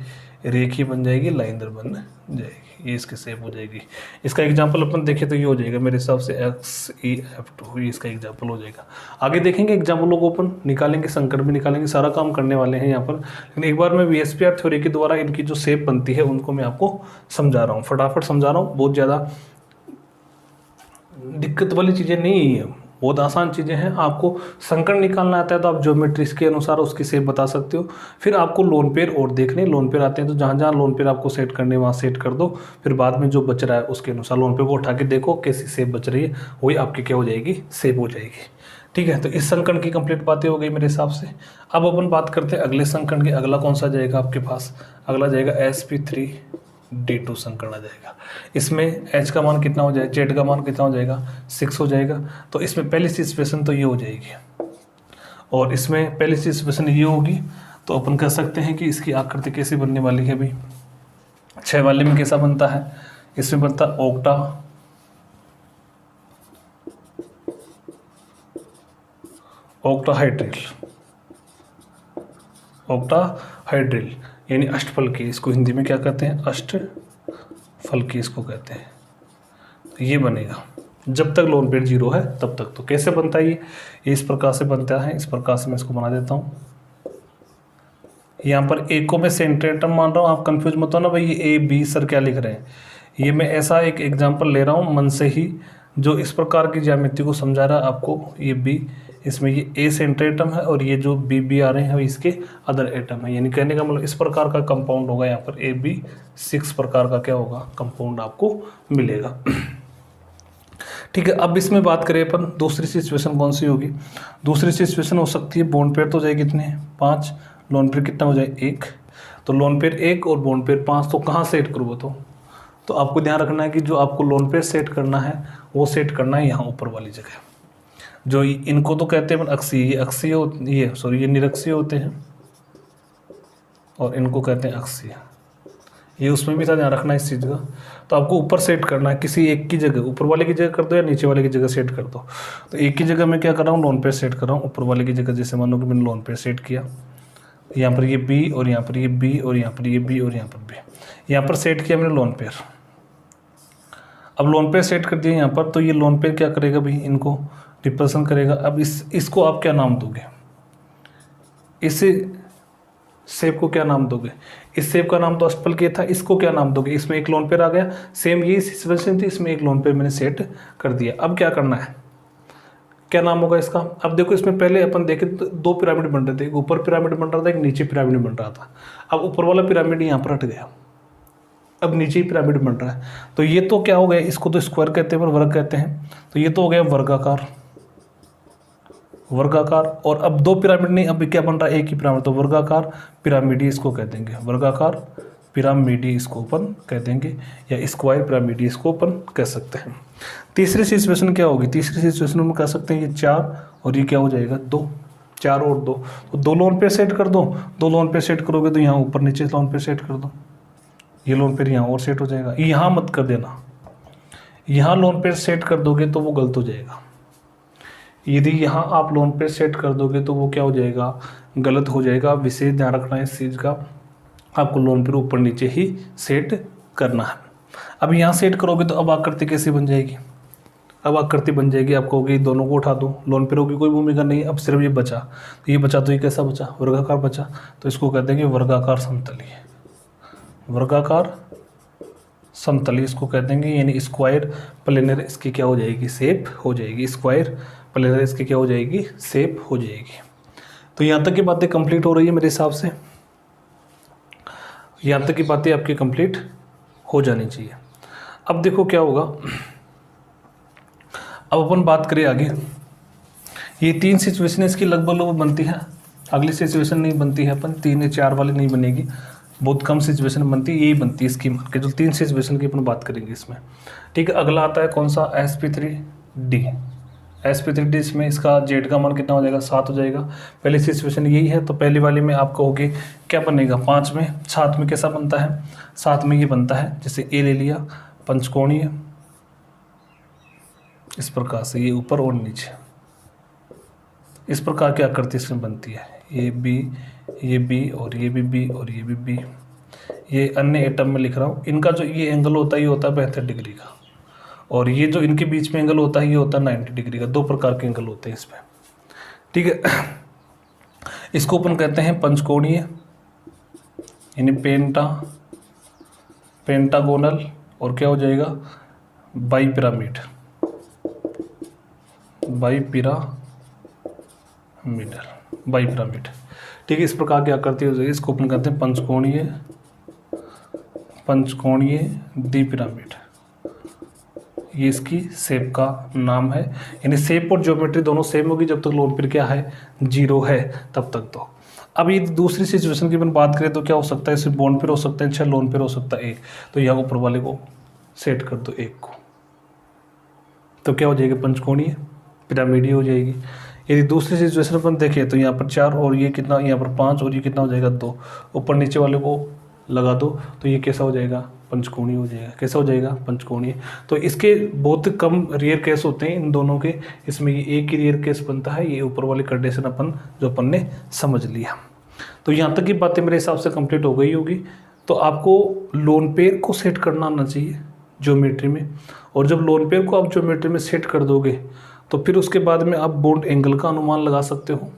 रेखीय बन जाएगी, लाइनर बन जाएगी, ये इसकी शेप हो जाएगी। इसका एग्जांपल अपन देखें तो ये हो जाएगा मेरे हिसाब से XEF2, ये इसका एग्जांपल हो जाएगा। आगे देखेंगे एग्जाम्पलों को अपन निकालेंगे, संकट भी निकालेंगे, सारा काम करने वाले हैं यहाँ पर। लेकिन एक बार मैं VSPR थ्योरी के द्वारा इनकी जो शेप बनती है उनको मैं आपको समझा रहा हूँ, फटाफट समझा रहा हूँ। बहुत ज़्यादा दिक्कत वाली चीज़ें नहीं है, बहुत आसान चीज़ें हैं। आपको संकट निकालना आता है तो आप ज्योमेट्री के अनुसार उसकी शेप बता सकते हो। फिर आपको लोन पेयर और देखने, लोन पेयर आते हैं तो जहाँ जहाँ लोन पेयर आपको सेट करने वहाँ सेट कर दो। फिर बाद में जो बच रहा है उसके अनुसार लोन पेयर को उठा के देखो कैसी शेप बच रही है, वही आपकी क्या हो जाएगी, शेप हो जाएगी। ठीक है, तो इस संकट की कंप्लीट बातें हो गई मेरे हिसाब से। अब अपन बात करते हैं अगले संकट की। अगला कौन सा जाएगा आपके पास, अगला जाएगा sp3d2 संकट आ जाएगा। इसमें h का मान कितना हो जाएगा, z का मान कितना हो जाएगा 6 हो जाएगा। तो इसमें पहली सिचुएशन तो ये हो जाएगी, और इसमें पहली सिचुएशन ये होगी। तो अपन कह सकते हैं कि इसकी आकृति कैसी बनने वाली है भाई, 6 वाले में कैसा बनता है, इसमें बनता ऑक्टाहाइड्रल यानी अष्टफल की। इसको हिंदी में क्या कहते हैं, अष्टफल की इसको कहते हैं। तो ये बनेगा जब तक लोन पेयर 0 है तब तक। तो कैसे बनता है ये इस प्रकार से बनता है। इस प्रकार से मैं इसको बना देता हूँ। यहाँ पर एक को मैं सेंट्रेटम मान रहा हूँ, आप कंफ्यूज मत हो ना भाई ये A B सर क्या लिख रहे हैं। ये मैं ऐसा एक एग्जांपल ले रहा हूँ मन से ही, जो इस प्रकार की ज्यामिति को समझा रहा है आपको ये बी, इसमें ये ए सेंटर एटम है और ये जो बी बी आ रहे हैं इसके अदर एटम है। यानी कहने का मतलब इस प्रकार का कंपाउंड होगा यहाँ पर AB6 प्रकार का क्या होगा कंपाउंड आपको मिलेगा। ठीक है, अब इसमें बात करें अपन दूसरी सिचुएशन कौन सी होगी। दूसरी सिचुएशन हो सकती है बॉन्ड पेयर तो हो जाए कितने 5, लोन पेयर कितना हो जाए 1। तो लोन पेयर 1 और बॉन्ड पेयर 5, तो कहाँ सेट करूँ तो आपको ध्यान रखना है कि जो आपको लोन पेयर सेट करना है वो सेट करना है यहाँ ऊपर वाली जगह। जो इनको तो कहते हैं अक्षीय, ये अक्षीय ये सॉरी ये निरक्षीय होते हैं और इनको कहते हैं अक्षीय। ये उसमें भी था ध्यान रखना इस चीज़ का। तो आपको ऊपर सेट करना है किसी एक की जगह, ऊपर वाले की जगह कर दो या नीचे वाले की जगह सेट कर दो। तो एक की जगह मैं क्या कर रहा हूँ लोन पेयर सेट कर रहा हूँ ऊपर वाले की जगह। जैसे मान लो कि मैंने लोन पेयर सेट किया, यहाँ पर ये बी और यहाँ पर ये बी और यहाँ पर ये बी और यहाँ पर बी, यहाँ पर सेट किया मैंने लोन पेयर। अब लोन पेयर सेट कर दिया यहाँ पर, तो ये लोन पेयर क्या करेगा भाई इनको रिप्रेजेंट करेगा। अब इसको आप क्या नाम दोगे, इस शेप को क्या नाम दोगे। इस शेप का नाम तो अष्टफल के था, इसको क्या नाम दोगे। इसमें एक लोन पेयर आ गया, सेम यही सिचुएशन थी, इसमें एक लोन पेयर मैंने सेट कर दिया। अब क्या करना है, क्या नाम होगा इसका। अब देखो इसमें पहले अपन देखे तो 2 पिरामिड बन रहे थे, एक ऊपर पिरामिड बन रहा था एक नीचे पिरामिड बन रहा था। अब ऊपर वाला पिरामिड यहाँ पर हट गया, अब नीचे ही पिरामिड बन रहा है। तो ये तो क्या हो गया, इसको तो स्क्वायर कहते हैं पर वर्ग कहते हैं। तो ये तो हो गया वर्गाकार, वर्गाकार। और अब 2 पिरामिड नहीं, अब क्या बन रहा है एक ही पिरामिड, तो वर्गाकार पिरामिडी इसको कह देंगे, वर्गाकार पिरामिडी इसको अपन कह देंगे, या स्क्वायर पिरामिडी इसको अपन कह सकते हैं। तीसरी सिचुएशन क्या होगी, तीसरी सिचुएशन में कह सकते हैं ये 4 और ये क्या हो जाएगा 2, 4 और 2, तो 2 लोन पे सेट कर दो। 2 लोन पे सेट करोगे तो यहाँ ऊपर नीचे लोन पे सेट कर दो, ये लोन पेयर यहाँ और सेट हो जाएगा। यहाँ मत कर देना, यहाँ लोन पेयर सेट कर दोगे तो वो गलत हो जाएगा। यदि यहाँ आप लोन पेयर सेट कर दोगे तो वो क्या हो जाएगा, गलत हो जाएगा। विशेष ध्यान रखना है इस चीज़ का, आपको लोन पेयर ऊपर नीचे ही सेट करना है। अब यहाँ सेट करोगे तो अब आकृति कैसी बन जाएगी, अब आकृति बन जाएगी, आप कहोगे दोनों को उठा दो, लोन पेयरों की कोई भूमिका नहीं, अब सिर्फ ये बचा। तो ये बचा तो ये कैसा बचा, वर्गाकार बचा, तो इसको कहते हैं कि वर्गाकार समतली, वर्गाकार समतली इसको कहते हैं। यानी स्क्वायर प्लेनर इसकी क्या हो जाएगी, शेप हो जाएगी, स्क्वायर प्लेनर इसकी क्या हो जाएगी, शेप हो जाएगी। तो यहाँ तक की बातें कंप्लीट हो रही है मेरे हिसाब से, यहाँ तक की बातें आपकी कंप्लीट हो जानी चाहिए। अब देखो क्या होगा, अब अपन बात करें आगे। ये 3 सिचुएशन इसकी लगभग बनती है, अगली सिचुएशन नहीं बनती है, अपन 3 या 4 वाली नहीं बनेगी, बहुत कम सिचुएशन बनती है, यही बनती है इसकी मान के। जो 3 सिचुएशन की अपन बात करेंगे इसमें, ठीक है। अगला आता है कौन सा, sp3d। sp3d इसमें इसका जेड का मान कितना हो जाएगा, 7 हो जाएगा। पहली सिचुएशन यही है, तो पहली वाली में आप कहोगे क्या बनेगा, 5 में 7 में कैसा बनता है, 7 में ये बनता है, जैसे ए ले लिया पंचकोणीय इस प्रकार से, ये ऊपर और नीचे इस प्रकार की आकृति इसमें बनती है। ये बी और ये भी बी और ये भी बी। ये अन्य एटम में लिख रहा हूँ, इनका जो ये एंगल होता है ये होता है 72 डिग्री का, और ये जो इनके बीच में एंगल होता है ये होता है 90 डिग्री का। 2 प्रकार के एंगल होते हैं इसमें, ठीक है। इसको अपन कहते हैं पंचकोणीय, यानी पेंटागोनल, और क्या हो जाएगा बाई पिरामिड, बाई पिरामिड, ठीक है। इस प्रकार की आकृति हो जाएगी, इसको अपन कहते हैं पंचकोणीय द्विपिरामिड। ये इसकी शेप का नाम है, यानी शेप और ज्योमेट्री दोनों सेम होगी जब तक लोन पेयर क्या है 0 है तब तक। तो अब ये दूसरी सिचुएशन की अपन बात करें तो क्या हो सकता है, सिर्फ बॉन्ड पेयर हो सकता है, 6 लोन पेयर हो सकता है 1। तो यहाँ ऊपर वाले को सेट कर दो 1 को, तो क्या हो जाएगी पंचकोणीय पिरामिडी हो जाएगी। यदि दूसरी सिचुएशन अपन देखें तो यहाँ पर 4 और ये कितना, यहाँ पर 5 और ये कितना हो जाएगा 2, ऊपर नीचे वाले को लगा दो तो ये कैसा हो जाएगा, पंचकोणीय हो जाएगा। कैसा हो जाएगा, पंचकोणीय। तो इसके बहुत कम रियर केस होते हैं इन दोनों के, इसमें ये एक ही रियर केस बनता है। ये ऊपर वाली कंडीशन अपन ने समझ लिया। तो यहाँ तक की बातें मेरे हिसाब से कंप्लीट हो गई होगी। तो आपको लोन पेयर को सेट करना आना चाहिए ज्योमेट्री में, और जब लोन पेयर को आप ज्योमेट्री में सेट कर दोगे तो फिर उसके बाद में आप बॉन्ड एंगल का अनुमान लगा सकते हो,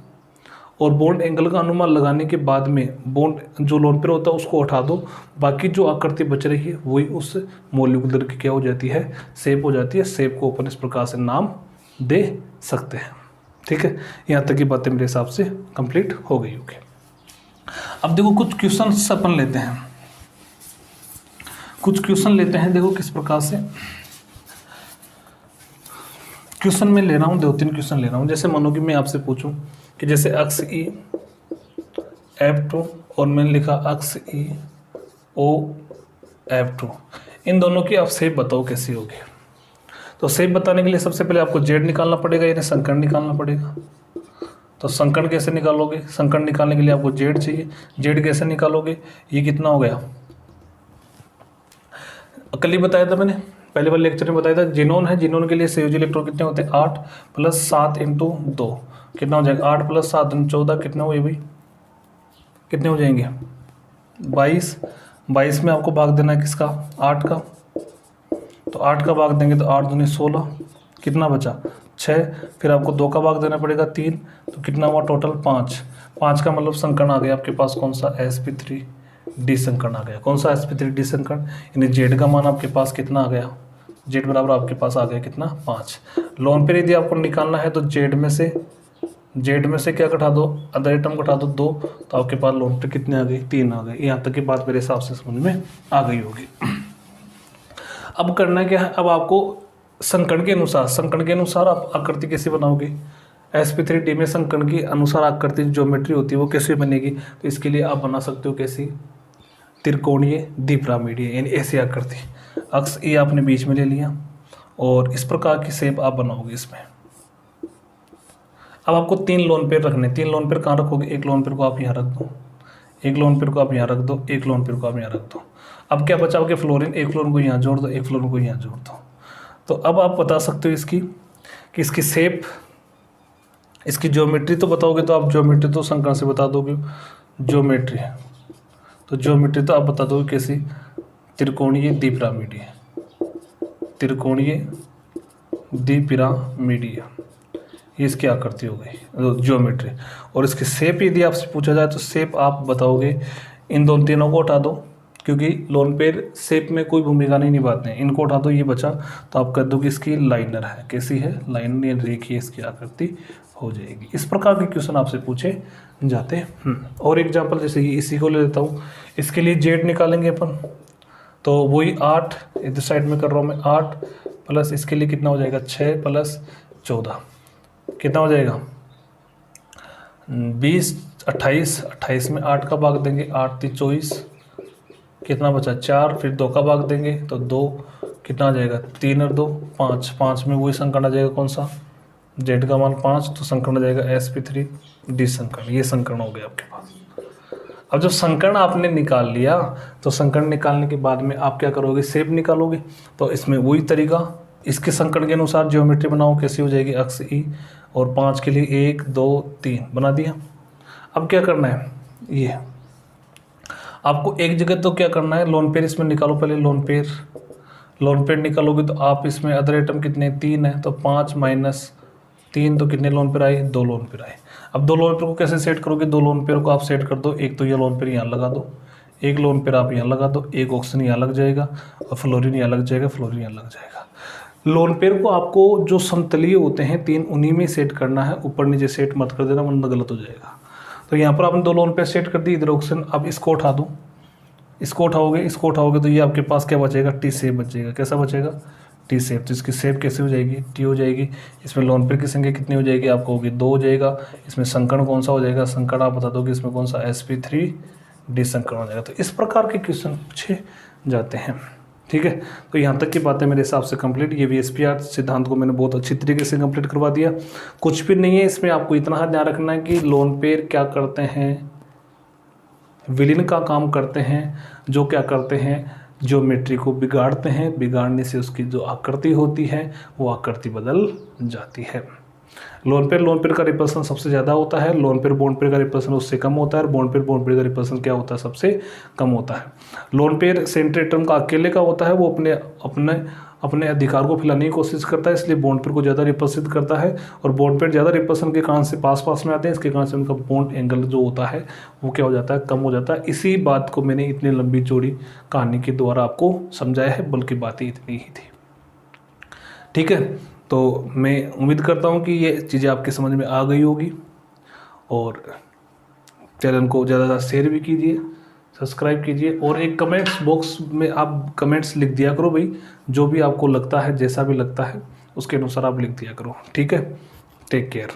और बॉन्ड एंगल का अनुमान लगाने के बाद में बॉन्ड जो लोन पेयर होता है उसको हटा दो, बाकी जो आकृति बच रही है वही उस मॉलिक्यूलर की क्या हो जाती है, शेप हो जाती है। शेप को अपन इस प्रकार से नाम दे सकते हैं। ठीक है, यहाँ तक की बातें मेरे हिसाब से कंप्लीट हो गई होगी। अब देखो कुछ क्वेश्चन अपन लेते हैं, कुछ क्वेश्चन लेते हैं। देखो किस प्रकार से क्वेश्चन में ले रहा हूँ, 2-3 क्वेश्चन ले रहा हूँ। जैसे मानो कि मैं आपसे पूछूं कि जैसे अक्ष ई F2 और मैंने लिखा अक्ष ई O F2, इन दोनों की आप शेप बताओ कैसी होगी। तो शेप बताने के लिए सबसे पहले आपको जेड निकालना पड़ेगा, यानी संकर्ण निकालना पड़ेगा। तो संकर्ण कैसे निकालोगे, संकर्ण निकालने के लिए आपको जेड चाहिए। जेड कैसे निकालोगे, ये कितना हो गया, कल ही बताया था मैंने, पहले वाले लेक्चर में बताया था। जिनोन है, जिनोन के लिए संयोजी इलेक्ट्रॉन कितने होते हैं, 8 + 7 × 2 कितना हो जाएगा, 8 + 7 × 14 कितना हुए भाई, कितने हो जाएंगे, 22। 22 में आपको भाग देना है किसका, 8 का। तो 8 का भाग देंगे तो 8 दूनी 16, कितना बचा 6। फिर आपको 2 का भाग देना पड़ेगा 3, तो कितना हुआ टोटल 5। 5 का मतलब संकर्ण आ गया आपके पास कौन सा, sp3d संकर्ण आ गया। कौन सा sp3d संकर्ण, यानी जेड का मान आपके पास कितना आ गया, जेड बराबर आपके पास आ गया कितना, 5। लोन पेयर यदि आपको निकालना है तो जेड में से क्या घटा दो, अदर आइटम घटा दो 2, तो आपके पास लोन पेयर कितने आ गई, 3 आ गए। यहाँ तक की बात मेरे हिसाब से समझ में आ गई होगी। अब करना क्या है, अब आपको संकर्ण के अनुसार आप आकृति कैसे बनाओगे। sp3d में संकर्ण के अनुसार आकृति ज्योमेट्री होती है वो कैसे बनेगी, तो इसके लिए आप बना सकते हो कैसी, त्रिकोणीय द्विपिरामिडीय, यानी ऐसी आकृति। अक्ष ए आपने बीच में ले लिया और इस प्रकार की शेप आप बनाओगे इसमें। अब आपको 3 लोन पेयर रखने, 3 लोन पेयर कहाँ रखोगे, एक लोन पेयर को आप यहाँ रख दो, एक लोन पेयर को आप यहाँ रख दो, एक लोन पेयर को आप यहाँ रख दो। अब क्या बचाओगे, फ्लोरीन, एक फ्लोरीन को यहाँ जोड़ दो, एक फ्लोरीन को यहाँ जोड़ दो। तो अब आप बता सकते हो कि इसकी शेप, इसकी ज्योमेट्री तो बताओगे, तो आप ज्योमेट्री तो संकर्ण से बता दोगे, ज्योमेट्री तो ज्योमेट्री तो आप बता दोगे कैसी, त्रिकोणीय द्विपिरामिडीय, त्रिकोणीय द्विपिरामिडीय, ये इसकी आकृति हो गई ज्योमेट्री। और इसकी शेप यदि आपसे पूछा जाए तो शेप आप बताओगे, इन दोनों तीनों को हटा दो क्योंकि लोन पेयर शेप में कोई भूमिका नहीं निभाते हैं, इनको उठा दो, ये बचा तो आप कह दो कि इसकी लाइनर है, कैसी है, लाइनर या रेखीय इसकी आकृति हो जाएगी। इस प्रकार के क्वेश्चन आपसे पूछे जाते हैं। और एग्जांपल जैसे कि इसी को ले लेता हूँ, इसके लिए जेड निकालेंगे अपन, तो वही 8 इधर साइड में कर रहा हूँ मैं, 8 प्लस इसके लिए कितना हो जाएगा, 6 + 14 कितना हो जाएगा, 20, 28। 28 में 8 का भाग देंगे, 8 × 24 कितना बचा, 4। फिर 2 का भाग देंगे तो 2 कितना आ जाएगा, 3 और 2 5। 5 में वही संकर्ण आ जाएगा कौन सा, जेड का मान 5, तो संकर्ण आ जाएगा sp3d संकर्ण। ये संकर्ण हो गया आपके पास। अब जब संकर्ण आपने निकाल लिया तो संकर्ण निकालने के बाद में आप क्या करोगे, शेप निकालोगे। तो इसमें वही तरीका, इसके संकर्ण के अनुसार ज्योमेट्री बनाओ, कैसी हो जाएगी, अक्ष ई, और 5 के लिए 1 2 3 बना दिया। अब क्या करना है, ये आपको एक जगह तो क्या करना है, लोन पेयर इसमें निकालो पहले, लोन पेयर निकालोगे तो आप इसमें अदर आइटम कितने, 3 है, तो 5 - 3 तो कितने लोन पेयर आए, 2 लोन पेयर आए। अब 2 लोन पेयर को कैसे सेट करोगे, 2 लोन पेयर को आप सेट कर दो, एक तो ये लोन पेयर यहाँ लगा दो, एक लोन पेयर आप यहाँ लगा दो, एक ऑक्सीजन यहाँ लग जाएगा और फ्लोरीन यहाँ लग जाएगा, फ्लोरीन यहाँ लग जाएगा। लोन पेयर को आपको जो समतलीय होते हैं 3 उन्हीं में सेट करना है, ऊपर नीचे सेट मत कर देना वरना गलत हो जाएगा। तो यहाँ पर आपने 2 लोन पेयर सेट कर दी, इधर ऑक्सीजन। अब इसको उठा दो, इसको उठाओगे तो ये आपके पास क्या बचेगा, टी शेप बचेगा। कैसा बचेगा, टी शेप। तो इसकी शेप कैसे हो जाएगी, टी हो जाएगी। इसमें लोन पेयर की संख्या कितनी हो जाएगी, आपको होगी 2 हो जाएगा। इसमें संकर्ण कौन सा हो जाएगा, संकर्ण आप बता दो कि इसमें कौन सा sp3d संकर्ण हो जाएगा। तो इस प्रकार के क्वेश्चन पूछे जाते हैं। ठीक है, तो यहाँ तक की बातें मेरे हिसाब से कंप्लीट। ये VSPR सिद्धांत को मैंने बहुत अच्छी तरीके से कंप्लीट करवा दिया। कुछ भी नहीं है इसमें, आपको इतना ध्यान रखना है कि लोन पेयर क्या करते हैं, विलीन का काम करते हैं, जो क्या करते हैं, ज्योमेट्री को बिगाड़ते हैं। बिगाड़ने से उसकी जो आकृति होती है वो आकृति बदल जाती है। लोन पेयर का रिपल्सन सबसे ज़्यादा होता है, लोन पेयर बॉन्ड पेयर का रिपल्सन उससे कम होता है, और बॉन्ड पेयर का रिपल्सन क्या होता है, सबसे कम होता है। लोन पेयर सेंट्रेटम का अकेले का होता है, वो अपने अपने अधिकार को फैलाने की कोशिश करता है, इसलिए बॉन्ड पेयर को ज़्यादा रिपल्सिव करता है। और बॉन्ड पेयर ज़्यादा रिपल्सन के कारण से पास पास में आते हैं, इसके कारण से उनका बॉन्ड एंगल जो होता है वो क्या हो जाता है, कम हो जाता है। इसी बात को मैंने इतनी लंबी चौड़ी कहानी के द्वारा आपको समझाया है, बल्कि बातें इतनी ही थी। ठीक है, तो मैं उम्मीद करता हूँ कि ये चीज़ें आपके समझ में आ गई होगी, और चैनल को ज़्यादा शेयर भी कीजिए, सब्सक्राइब कीजिए, और एक कमेंट्स बॉक्स में आप कमेंट्स लिख दिया करो भाई, जो भी आपको लगता है, जैसा भी लगता है उसके अनुसार आप लिख दिया करो। ठीक है, टेक केयर।